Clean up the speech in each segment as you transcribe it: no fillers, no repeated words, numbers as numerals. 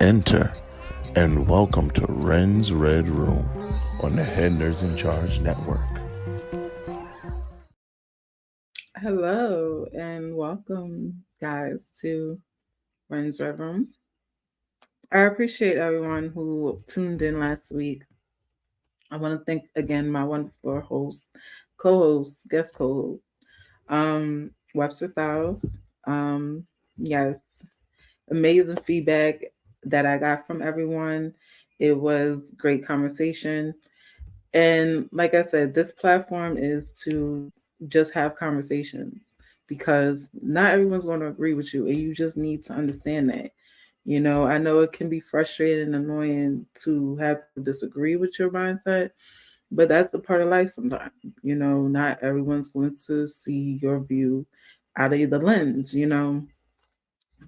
Enter and welcome to Ren'S Red Room on the Head Nerds in Charge Network. Hello and welcome, guys, to Ren's Red Room. I appreciate everyone who tuned in last week. I want to thank again my wonderful hosts, co-hosts, guest co-hosts, Webster Styles. Um, yes, amazing feedback that I got from everyone. It was great conversation. And like I said, this platform is to just have conversations because not everyone's going to agree with you, and you just need to understand that. I know it can be frustrating and annoying to have to disagree with your mindset, but that's a part of life sometimes. Not everyone's going to see your view out of the lens.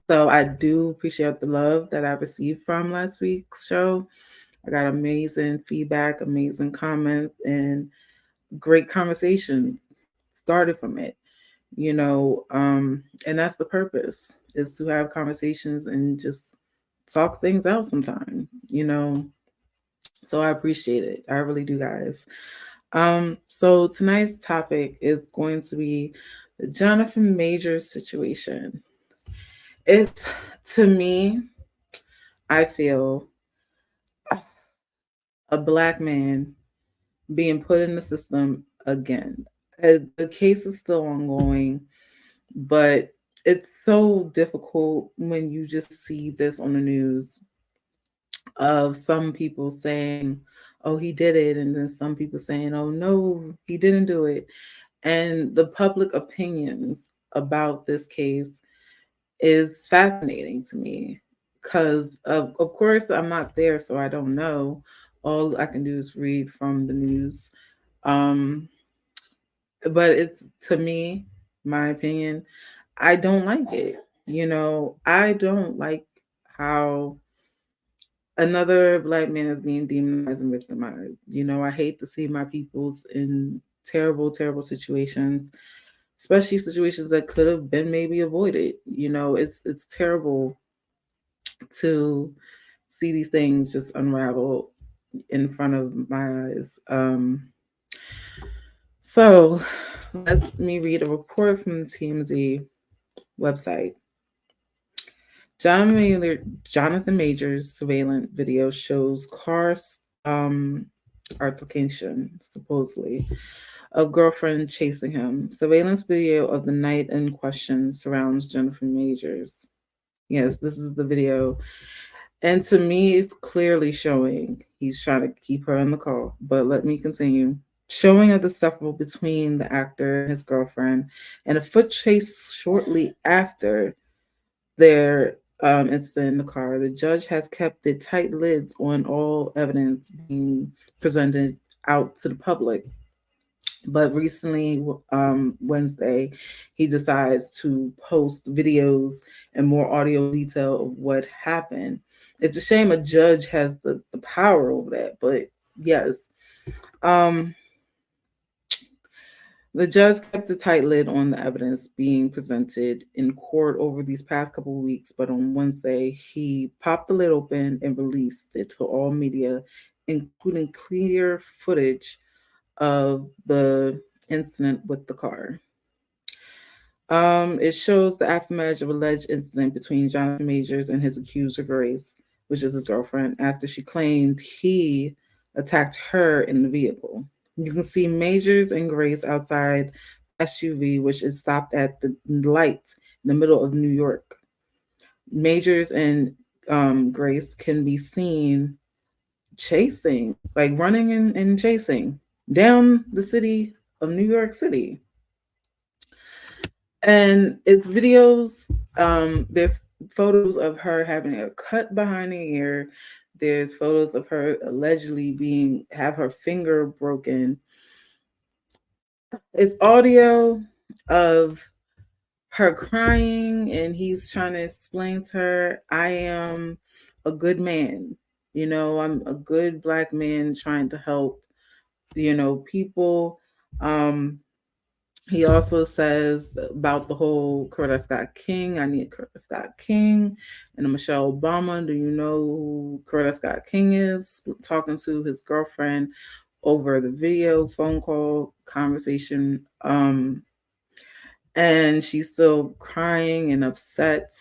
So I do appreciate the love that I received from last week's show. I got amazing feedback, amazing comments, and great conversation started from it. And that's the purpose, is to have conversations and just talk things out sometimes. So I appreciate it. I really do, guys. So tonight's topic is going to be the Johnathan Majors situation. It's, to me, I feel, a black man being put in the system again. The case is still ongoing, but it's so difficult when you just see this on the news of some people saying, oh, he did it, and then some people saying, oh, no, he didn't do it. And the public opinions about this case is fascinating to me because, of course, I'm not there, so I don't know. All I can do is read from the news. Um, but it's, to me, my opinion, I don't like it. I don't like how another black man is being demonized and victimized. I hate to see my peoples in terrible, terrible situations, especially situations that could have been maybe avoided. It's terrible to see these things just unravel in front of my eyes. So let me read a report from the TMZ website. Johnathan Majors' surveillance video shows car altercation, supposedly, of girlfriend chasing him. Surveillance video of the night in question surrounds Johnathan Majors. Yes, this is the video. And to me, it's clearly showing he's trying to keep her in the car. But let me continue. Showing of the scuffle between the actor and his girlfriend, and a foot chase shortly after their incident in the car. The judge has kept the tight lids on all evidence being presented out to the public. But recently, Wednesday, he decides to post videos and more audio detail of what happened. It's a shame a judge has the power over that, but yes. Um, the judge kept a tight lid on the evidence being presented in court over these past couple of weeks, but on Wednesday, he popped the lid open and released it to all media, including clear footage of the incident with the car. It shows the aftermath of alleged incident between Johnathan Majors and his accuser Grace, which is his girlfriend, after she claimed he attacked her in the vehicle. You can see Majors and Grace outside the SUV, which is stopped at the light in the middle of New York. Majors and Grace can be seen chasing, like running and chasing down the city of New York City. And it's videos. There's photos of her having a cut behind the ear. There's photos of her allegedly have her finger broken. It's audio of her crying, and he's trying to explain to her, I am a good man. I'm a good black man trying to help, people. Um, He also says about the whole Coretta Scott King. I need Coretta Scott King and Michelle Obama. Do you know who Coretta Scott King is? Talking to his girlfriend over the video phone call conversation. And she's still crying and upset.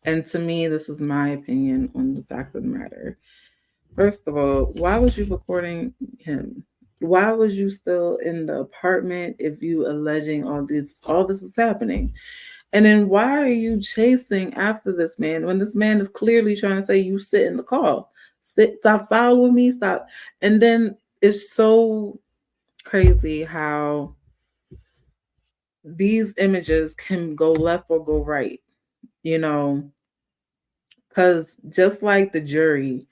And to me, this is my opinion on the fact of the matter. First of all, why was you recording him? Why was you still in the apartment if you alleging all this is happening? And then why are you chasing after this man when this man is clearly trying to say you sit in the car? Stop following me, stop. And then it's so crazy how these images can go left or go right, you know, because just like the jury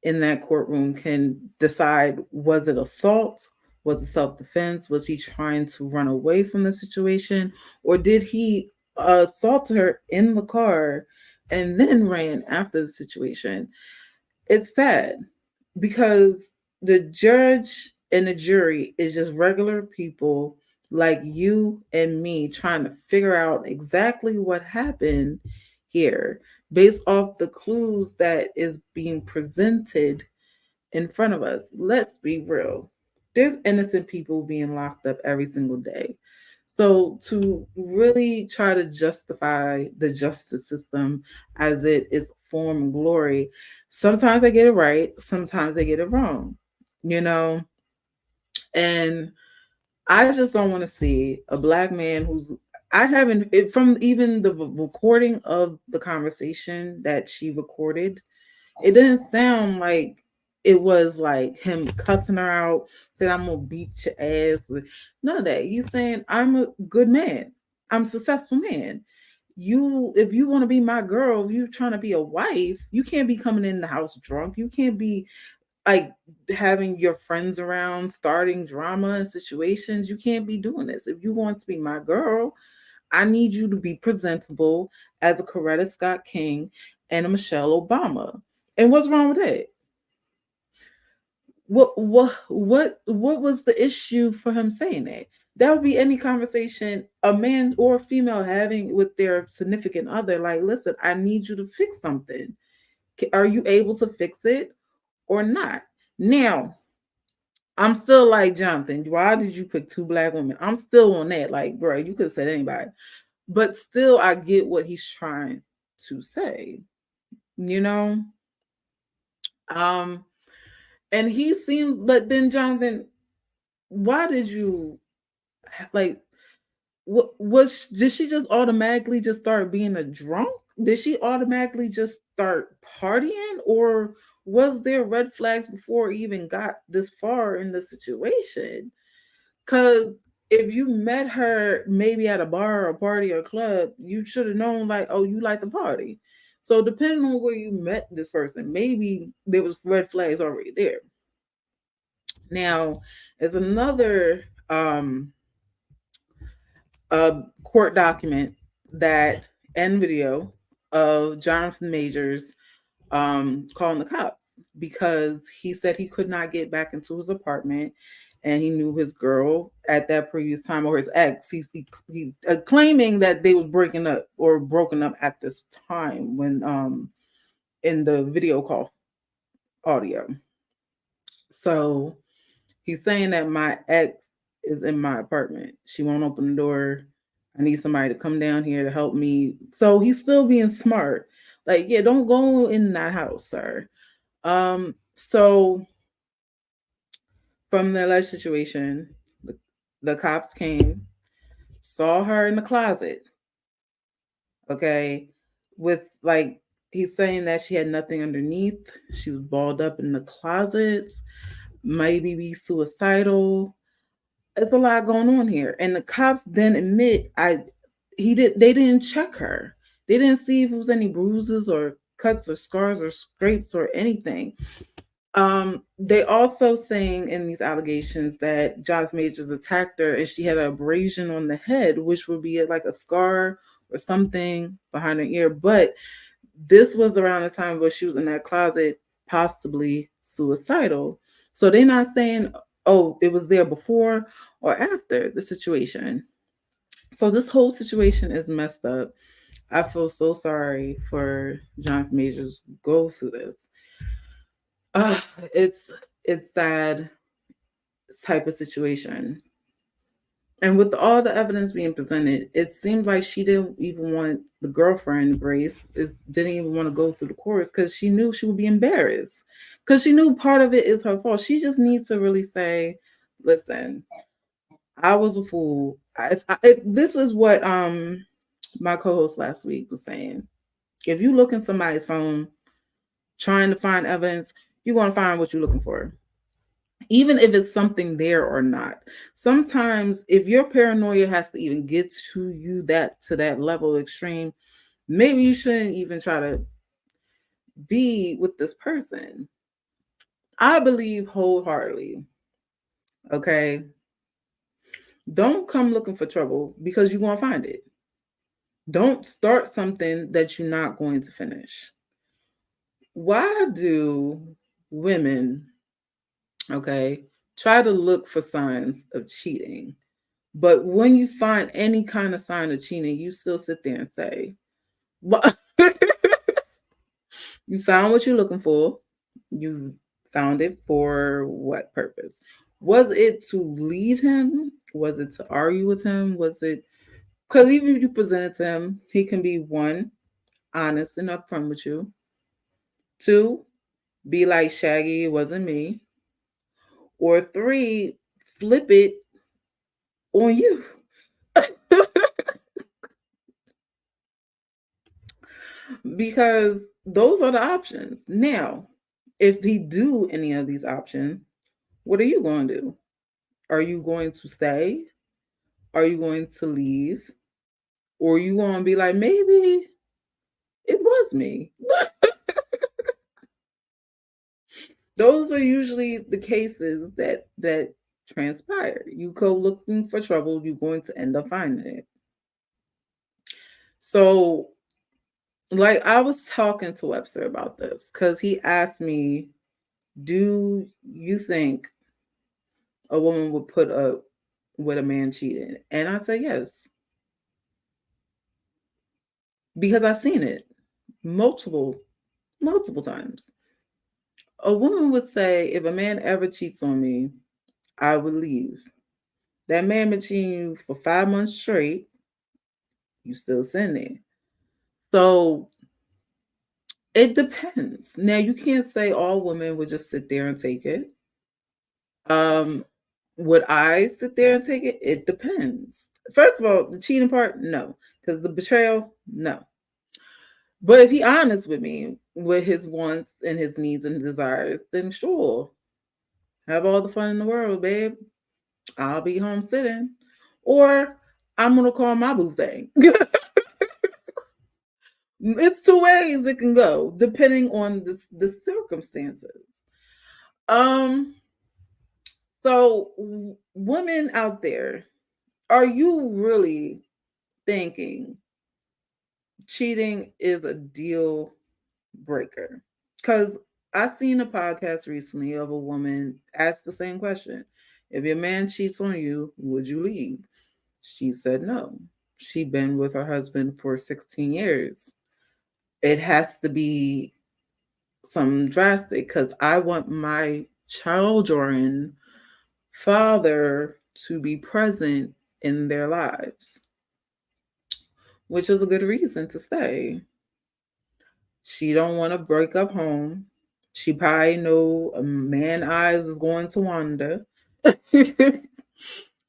in that courtroom can decide, was it assault? Was it self defense? Was he trying to run away from the situation? Or did he assault her in the car and then ran after the situation? It's sad because the judge and the jury is just regular people like you and me trying to figure out exactly what happened here based off the clues that is being presented in front of us. Let's be real. There's innocent people being locked up every single day. So to really try to justify the justice system as it is form and glory, sometimes I get it right, sometimes I get it wrong, you know? And I just don't want to see a black man who's I haven't it, from even the recording of the conversation that she recorded, it didn't sound like it was like him cussing her out, saying I'm gonna beat your ass. None of that. He's saying I'm a good man. I'm a successful man. If you want to be my girl, if you're trying to be a wife, you can't be coming in the house drunk. You can't be like having your friends around, starting drama and situations. You can't be doing this. If you want to be my girl, I need you to be presentable as a Coretta Scott King and a Michelle Obama. And what's wrong with that? What was the issue for him saying that? That would be any conversation a man or a female having with their significant other. Like, listen, I need you to fix something. Are you able to fix it or not? Now, I'm still like Jonathan. Why did you pick two black women? I'm still on that. Like, bro, you could have said anybody, but still, I get what he's trying to say. You know, um, and he seemed. But then, Jonathan, why did you like? What was? Did she just automatically just start being a drunk? Did she automatically just start partying, or was there red flags before he even got this far in the situation? Because if you met her maybe at a bar or a party or a club, you should have known like, oh, you like the party. So depending on where you met this person, maybe there was red flags already there. Now, there's another court document that and video of Johnathan Majors calling the cops because he said he could not get back into his apartment and he knew his girl at that previous time or his ex. He claiming that they was breaking up or broken up at this time when in the video call audio. So he's saying that my ex is in my apartment. She won't open the door. I need somebody to come down here to help me. So he's still being smart. Like, yeah, don't go in that house, sir. So from the alleged situation, the cops came, saw her in the closet, okay, with like he's saying that she had nothing underneath. She was balled up in the closets, maybe be suicidal. There's a lot going on here. And the cops then admit they didn't check her. They didn't see if it was any bruises or cuts or scars or scrapes or anything. They also saying in these allegations that Johnathan Majors attacked her and she had an abrasion on the head, which would be like a scar or something behind her ear. But this was around the time where she was in that closet, possibly suicidal. So they're not saying, oh, it was there before or after the situation. So this whole situation is messed up. I feel so sorry for Johnathan Majors go through this. Uh, it's it's that type of situation. And with all the evidence being presented, it seemed like she didn't even want the girlfriend, Grace, didn't even want to go through the course because she knew she would be embarrassed. Because she knew part of it is her fault. She just needs to really say, listen, I was a fool. This is what my co-host last week was saying. If you look in somebody's phone trying to find evidence, you're going to find what you're looking for, even if it's something there or not. Sometimes if your paranoia has to even get to you that level extreme, maybe you shouldn't even try to be with this person. I believe wholeheartedly, okay, don't come looking for trouble because you're going to find it. Don't start something that you're not going to finish. Why do women, okay, try to look for signs of cheating? But when you find any kind of sign of cheating, you still sit there and say, "What?" You found what you're looking for. You found it for what purpose? Was it to leave him? Was it to argue with him? Was it because even if you present it to him, he can be one, honest and upfront with you. Two, be like Shaggy, it wasn't me. Or three, flip it on you. Because those are the options. Now, if he do any of these options, what are you going to do? Are you going to stay? Are you going to leave? Or are you going to be like, maybe it was me? Those are usually the cases that transpire. You go looking for trouble, you're going to end up finding it. So, like, I was talking to Webster about this because he asked me, do you think a woman would put up with a man cheating? And I said yes, because I've seen it multiple times. A woman would say, if a man ever cheats on me, I would leave. That man been cheating you for 5 months straight, you still sitting there. So it depends. Now you can't say all women would just sit there and take it. Um, would I sit there and take it? It depends. First of all, the cheating part, no. Because the betrayal, no. But if he honest with me with his wants and his needs and desires, then sure. Have all the fun in the world, babe. I'll be home sitting. Or I'm gonna call my boo thing. It's two ways it can go, depending on the circumstances. Um, so women out there, are you really thinking cheating is a deal breaker? Because I seen a podcast recently of a woman ask the same question. If your man cheats on you, would you leave? She said no. She'd been with her husband for 16 years. It has to be some drastic because I want my children father to be present in their lives, which is a good reason to stay. She don't want to break up home. She probably know a man eyes is going to wander.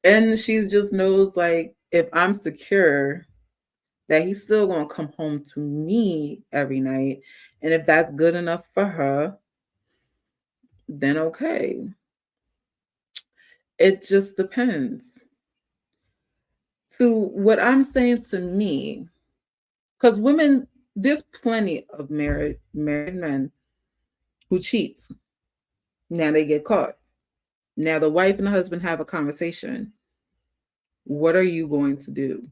And she just knows like if I'm secure that he's still gonna come home to me every night. And if that's good enough for her, then okay. It just depends. To what I'm saying to me, because women, there's plenty of married men who cheat. Now they get caught. Now the wife and the husband have a conversation. What are you going to do?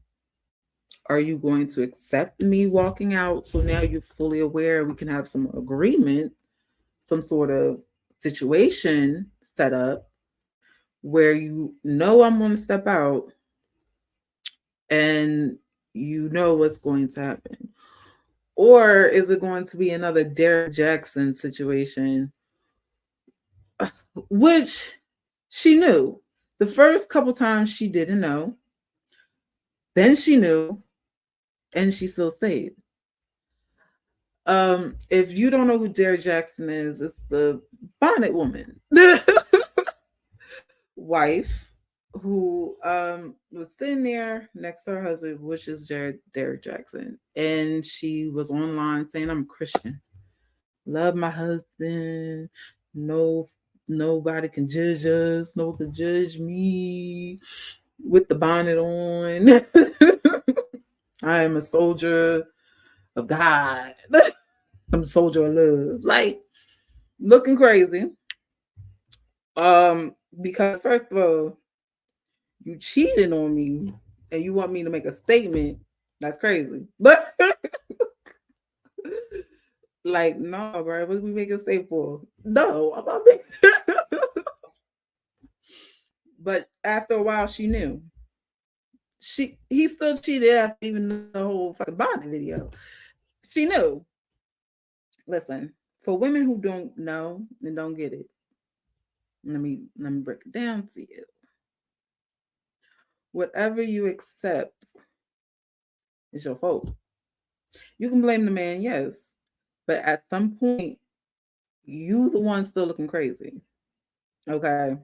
Are you going to accept me walking out? So now you're fully aware we can have some agreement, some sort of situation set up. where you know I'm going to step out and you know what's going to happen? Or is it going to be another Derek Jackson situation, which she knew. The first couple times she didn't know, then she knew, and she still stayed. If you don't know who Derek Jackson is, it's the bonnet woman wife who was sitting there next to her husband, which is Derek Jackson, and she was online saying, "I'm a Christian, love my husband, no nobody can judge us, no one can judge me," with the bonnet on. I am a soldier of God. I'm a soldier of love. Like, looking crazy. Because first of all, you cheated on me and you want me to make a statement. That's crazy. But like, no, bro, what we make a statement for? No, I'm not making. But after a while, she knew. He still cheated after even the whole fucking body video. She knew. Listen, for women who don't know and don't get it, let me break it down to you. Whatever you accept is your fault. You can blame the man, yes, but at some point, you the one still looking crazy. Okay.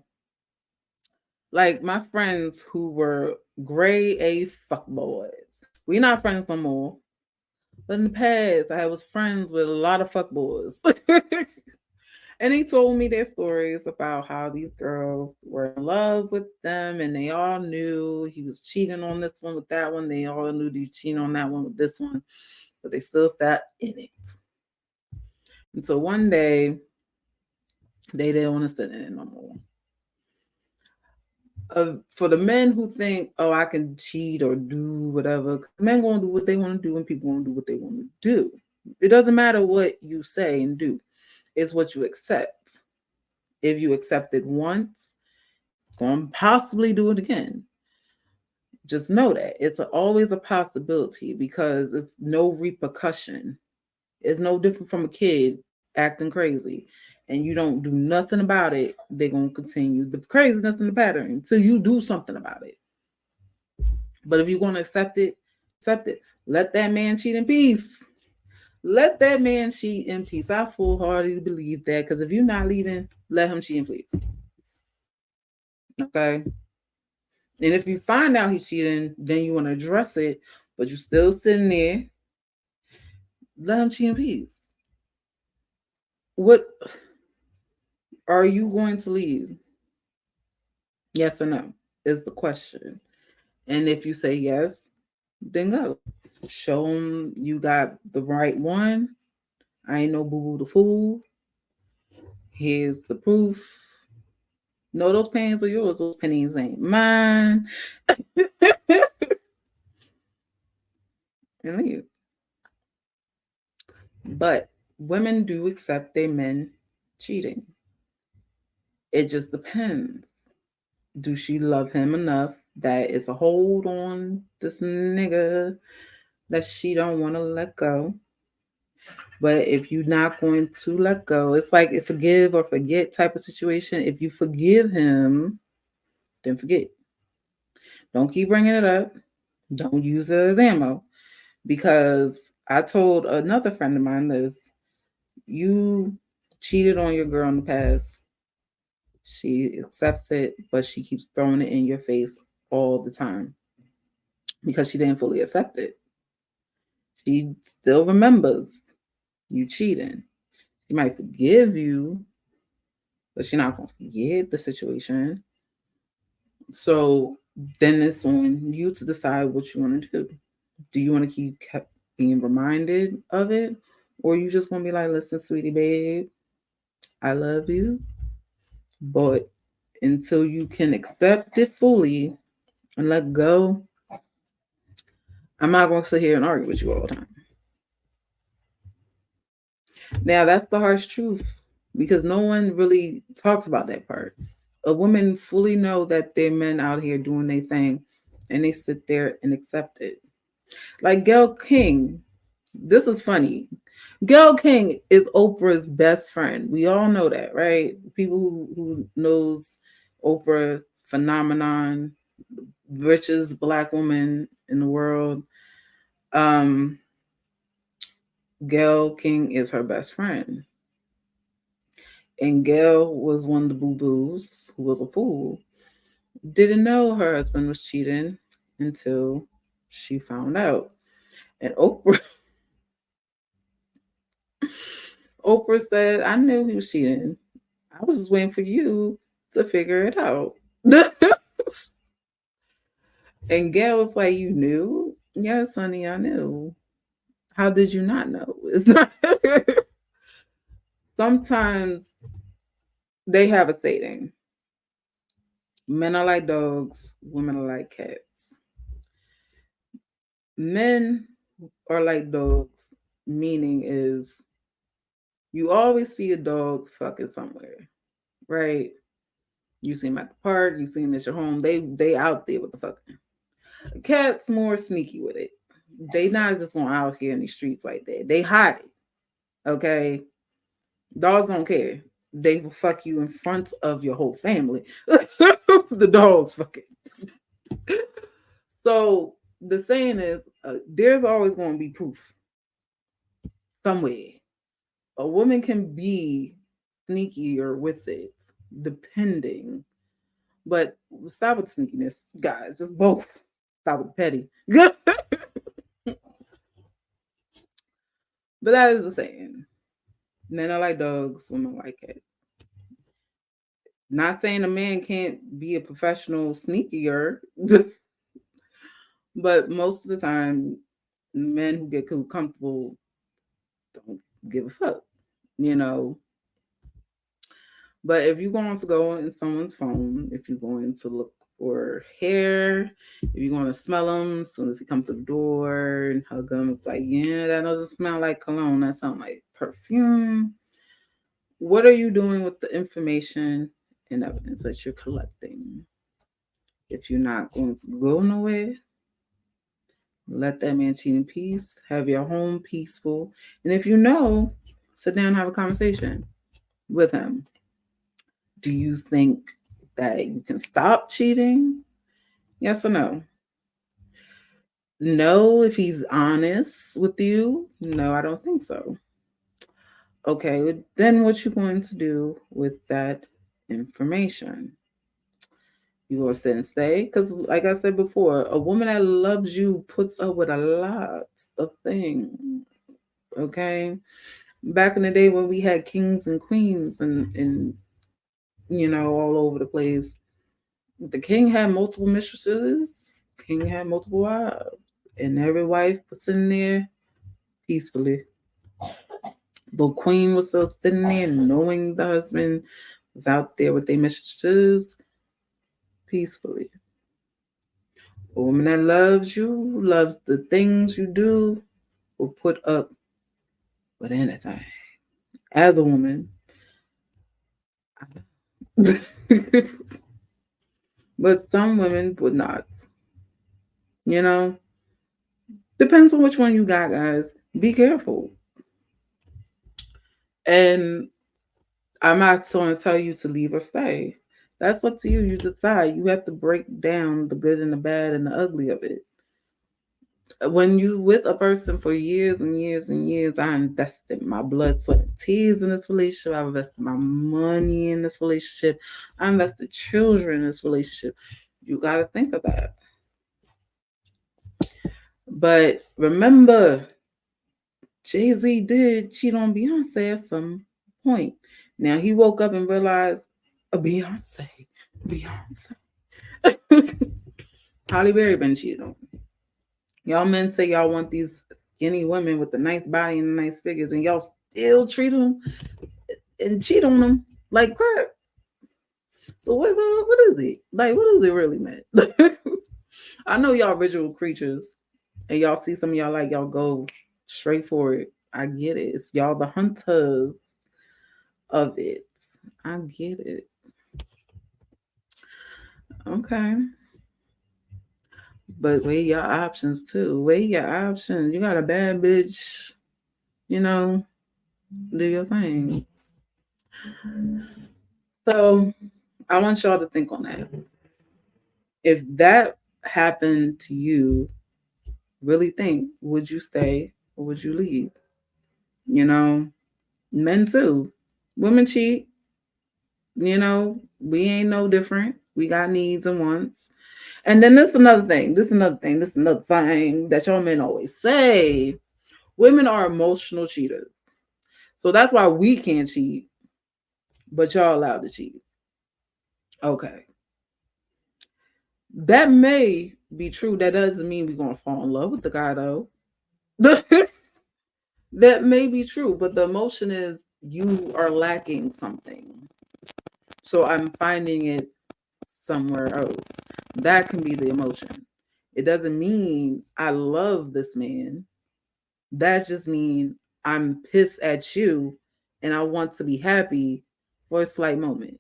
Like my friends who were gray A fuck boys. We not friends no more. But in the past, I was friends with a lot of fuck boys. And he told me their stories about how these girls were in love with them and they all knew he was cheating on this one with that one. They all knew he was cheating on that one with this one, but they still sat in it. And so one day, they didn't want to sit in it no more. For the men who think, oh, I can cheat or do whatever, men gonna do what they want to do and people gonna do what they want to do. It doesn't matter what you say and do. It's what you accept. If you accept it once, gonna possibly do it again. Just know that it's always a possibility because it's no repercussion. It's no different from a kid acting crazy and you don't do nothing about it. They're going to continue the craziness and the pattern until you do something about it. But if you're going to accept it, accept it. Let that man cheat in peace. Let that man cheat in peace. I full-heartedly believe that because if you're not leaving, let him cheat in peace. Okay? And if you find out he's cheating, then you want to address it, but you're still sitting there, let him cheat in peace. What are you going to leave? Yes or no is the question. And if you say yes, then go. Show him you got the right one. I ain't no boo-boo the fool. Here's the proof. No, those pennies are yours. Those pennies ain't mine. And leave. But women do accept their men cheating. It just depends. Do she love him enough that it's a hold on this nigga that she don't want to let go? But if you're not going to let go, it's like a forgive or forget type of situation. If you forgive him, then forget. Don't keep bringing it up. Don't use it as ammo. Because I told another friend of mine this. You cheated on your girl in the past. She accepts it, but she keeps throwing it in your face all the time because she didn't fully accept it. She still remembers you cheating. She might forgive you, but she's not going to forget the situation. So then it's on you to decide what you want to do. Do you want to keep being reminded of it? Or you just want to be like, listen, sweetie babe, I love you. But until you can accept it fully and let go, I'm not going to sit here and argue with you all the time. Now, that's the harsh truth because no one really talks about that part. A woman fully know that there are men out here doing their thing, and they sit there and accept it. Like Gayle King, this is funny. Gayle King is Oprah's best friend. We all know that, right? People who knows Oprah phenomenon, richest black woman in the world. Um, Gayle King is her best friend. And Gayle was one of the boo boos who was a fool. Didn't know her husband was cheating until she found out. And Oprah said, I knew he was cheating. I was just waiting for you to figure it out. And Gail was like, you knew? Yes, honey, I knew. How did you not know? Sometimes they have a saying, men are like dogs, women are like cats. Men are like dogs, meaning is you always see a dog fucking somewhere, right? You see them at the park, you see them at your home. They out there with the fucking. Cats more sneaky with it. They not just going out here in the streets like that. They hide it. Okay. Dogs don't care. They will fuck you in front of your whole family. The dogs fucking. So the saying is, there's always going to be proof somewhere. A woman can be sneakier with it, depending. But stop with sneakiness, guys. Just both. Stop with petty. But that is the saying. Men are like dogs, women like cats. Not saying a man can't be a professional sneakier, but most of the time, men who get comfortable don't give a fuck, you know. But if you're going to go in someone's phone, if you're going to look for hair, if you're going to smell them as soon as he comes to the door and hug him, it's like, yeah, that doesn't smell like cologne. That sounds like perfume. What are you doing with the information and evidence that you're collecting? If you're not going to go nowhere, let that man cheat in peace. Have your home peaceful. And if you know, sit down and have a conversation with him. Do you think that you can stop cheating? Yes or no? No, if he's honest with you. No, I don't think so. Okay, then what you going to do with that information? You gonna sit and stay? Because, like I said before, a woman that loves you puts up with a lot of things. Okay, back in the day when we had kings and queens and all over the place, the king had multiple mistresses. King had multiple wives, and every wife was sitting there peacefully. The queen was still sitting there, knowing the husband was out there with their mistresses peacefully. A woman that loves you, loves the things you do, will put up with anything. As a woman, but some women would not. You know, depends on which one you got, guys. Be careful. And I'm not going to tell you to leave or stay. That's up to you. You decide. You have to break down the good and the bad and the ugly of it. When you with a person for years and years and years, I invested my blood, sweat, and tears in this relationship. I invested my money in this relationship. I invested children in this relationship. You got to think of that. But remember, Jay-Z did cheat on Beyonce at some point. Now he woke up and realized, Beyonce. Halle Berry been cheated on. Y'all men say y'all want these skinny women with the nice body and nice figures, and y'all still treat them and cheat on them like crap. So what is it? Like, what does it really mean? I know y'all visual creatures, and y'all see some of y'all like y'all go straight for it. I get it. It's y'all the hunters of it. I get it. Okay. But weigh your options too. Weigh your options. You got a bad bitch, you know, do your thing. So I want y'all to think on that. If that happened to you, really think, would you stay or would you leave? You know, men too. Women cheat, we ain't no different. We got needs and wants. And then this another thing. This another thing that y'all men always say. Women are emotional cheaters. So that's why we can't cheat, but y'all allowed to cheat. Okay. That may be true. That doesn't mean we're gonna fall in love with the guy though. That may be true, but the emotion is you are lacking something. So I'm finding it somewhere else. That can be the emotion. It doesn't mean I love this man. That just means I'm pissed at you and I want to be happy for a slight moment.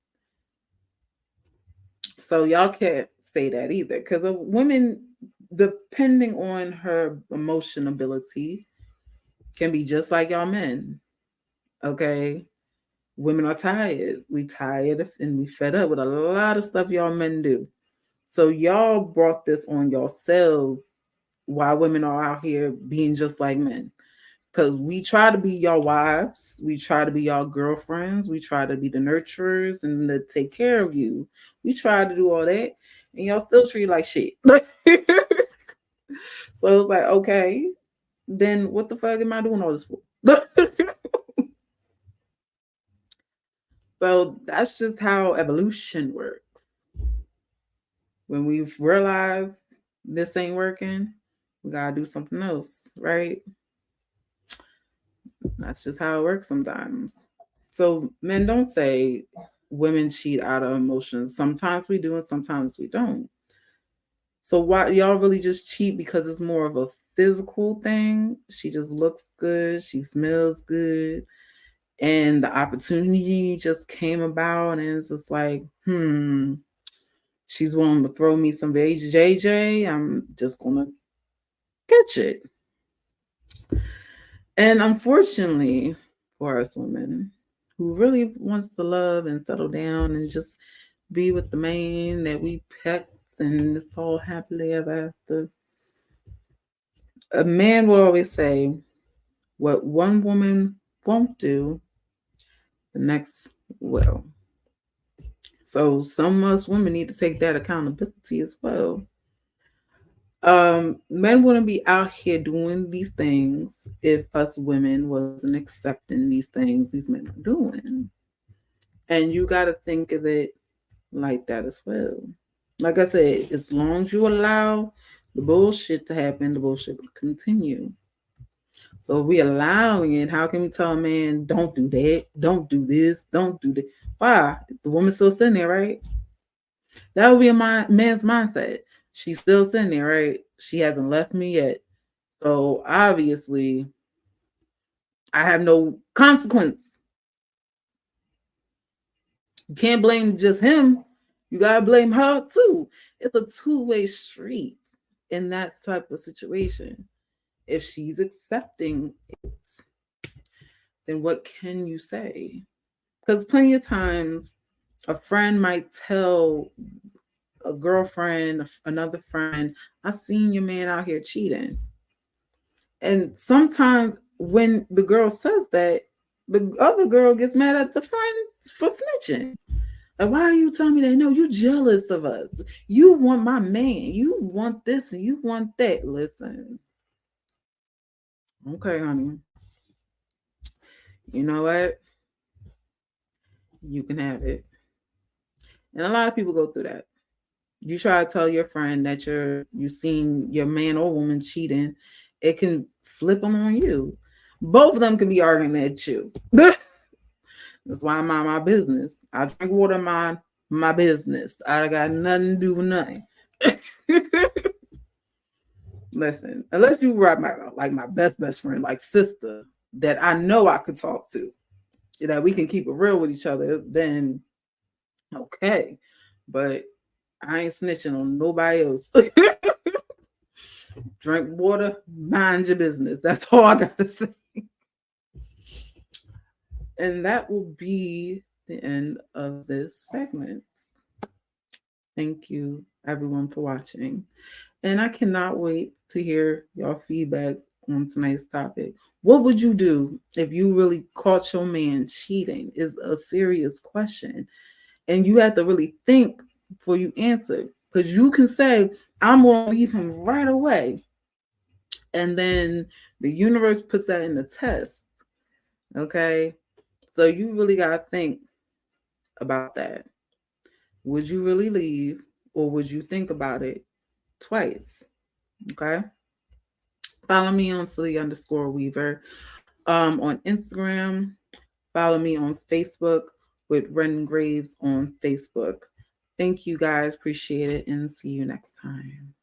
So y'all can't say that either because a woman, depending on her emotion ability, can be just like y'all men. Okay. Women are tired. We tired and we fed up with a lot of stuff y'all men do. So y'all brought this on yourselves while women are out here being just like men. Because we try to be your wives, we try to be your girlfriends, we try to be the nurturers and to take care of you. We try to do all that, and y'all still treat like shit. So it's like, okay, then what the fuck am I doing all this for? So that's just how evolution works. When we've realized this ain't working, we gotta do something else, right? That's just how it works sometimes. So men don't say women cheat out of emotions. Sometimes we do and sometimes we don't. So why y'all really just cheat because it's more of a physical thing? She just looks good, she smells good, and the opportunity just came about and it's just like, she's willing to throw me some JJ. I'm just gonna catch it. And unfortunately for us women who really wants to love and settle down and just be with the man that we picked and it's all happily ever after, a man will always say, what one woman won't do, the next will. So some of us women need to take that accountability as well. Men wouldn't be out here doing these things if us women wasn't accepting these things these men are doing. And you got to think of it like that as well. Like I said, as long as you allow the bullshit to happen, the bullshit will continue. So if we allowing it, how can we tell a man, don't do that, don't do this, don't do that? Why? The woman's still sitting there, right? That would be a man's mindset. She's still sitting there, right? She hasn't left me yet. So obviously, I have no consequence. You can't blame just him. You gotta blame her too. It's a two-way street in that type of situation. If she's accepting it, then what can you say? Because plenty of times a friend might tell a girlfriend, another friend, I seen your man out here cheating. And sometimes when the girl says that, the other girl gets mad at the friend for snitching. Like, why are you telling me that? No, you jealous of us. You want my man. You want this and you want that. Listen. Okay, honey. You know what? You can have it. And a lot of people go through that. You try to tell your friend that you seen your man or woman cheating, it can flip them on you. Both of them can be arguing at you. That's why I mind my business. I drink water, mind my business. I got nothing to do with nothing. Listen, unless you were my best friend, like sister that I know I could talk to, that we can keep it real with each other, then okay. But I ain't snitching on nobody else. Drink water, mind your business. That's all I gotta say. And that will be the end of this segment. Thank you, everyone, for watching. And I cannot wait to hear your feedbacks on tonight's topic. What would you do if you really caught your man cheating? Is a serious question. And you have to really think before you answer. Because you can say, I'm going to leave him right away. And then the universe puts that in the test. Okay? So you really got to think about that. Would you really leave, or would you think about it twice? Okay? Follow me on Silly_Weaver. On Instagram, follow me on Facebook with Ren Graves on Facebook. Thank you guys. Appreciate it, and see you next time.